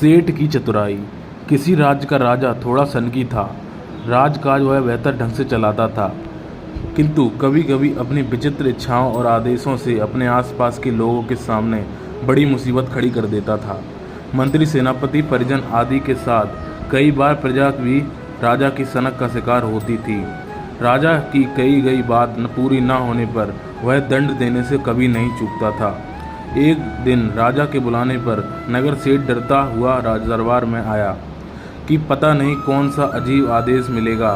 सेठ की चतुराई। किसी राज्य का राजा थोड़ा सनकी था। राजकाज वह बेहतर ढंग से चलाता था, किंतु कभी कभी अपनी विचित्र इच्छाओं और आदेशों से अपने आसपास के लोगों के सामने बड़ी मुसीबत खड़ी कर देता था। मंत्री, सेनापति, परिजन आदि के साथ कई बार प्रजा भी राजा की सनक का शिकार होती थी। राजा की कही गई बात पूरी न होने पर वह दंड देने से कभी नहीं चूकता था। एक दिन राजा के बुलाने पर नगर सेठ डरता हुआ दरबार में आया कि पता नहीं कौन सा अजीब आदेश मिलेगा।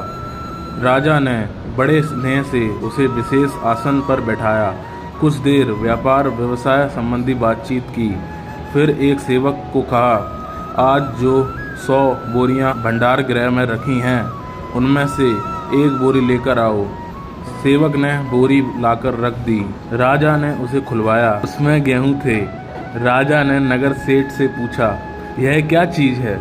राजा ने बड़े स्नेह से उसे विशेष आसन पर बैठाया। कुछ देर व्यापार व्यवसाय संबंधी बातचीत की, फिर एक सेवक को कहा, आज जो 100 बोरियां भंडार गृह में रखी हैं उनमें से एक बोरी लेकर आओ। सेवक ने बोरी लाकर रख दी। राजा ने उसे खुलवाया, उसमें गेहूं थे। राजा ने नगर सेठ से पूछा, यह क्या चीज है?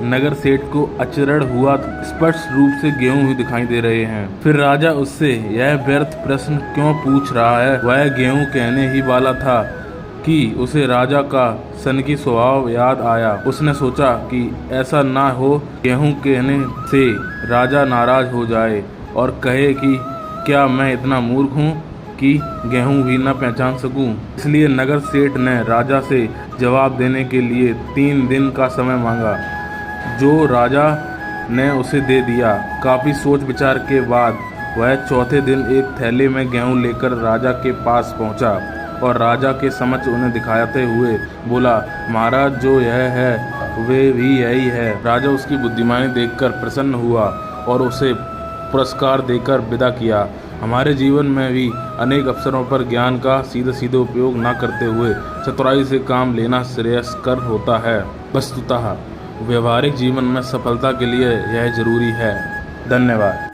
नगर सेठ को अचरज हुआ, स्पष्ट रूप से गेहूं ही दिखाई दे रहे हैं। फिर राजा उससे यह व्यर्थ प्रश्न क्यों पूछ रहा है? वह गेहूं कहने ही वाला था कि उसे राजा का सनकी स्वभाव याद आया। उसने सोचा कि ऐसा ना हो गेहूं कहने से राजा नाराज हो जाए और कहे कि क्या मैं इतना मूर्ख हूँ कि गेहूं भी न पहचान सकूं। इसलिए नगर सेठ ने राजा से जवाब देने के लिए 3 दिन का समय मांगा, जो राजा ने उसे दे दिया। काफी सोच विचार के बाद वह चौथे दिन एक थैले में गेहूं लेकर राजा के पास पहुंचा और राजा के समक्ष उन्हें दिखाते हुए बोला, महाराज, जो यह है वे भी यही है। राजा उसकी बुद्धिमानी देखकर प्रसन्न हुआ और उसे पुरस्कार देकर विदा किया। हमारे जीवन में भी अनेक अवसरों पर ज्ञान का सीधे उपयोग न करते हुए चतुराई से काम लेना श्रेयस्कर होता है। वस्तुतः व्यवहारिक जीवन में सफलता के लिए यह जरूरी है। धन्यवाद।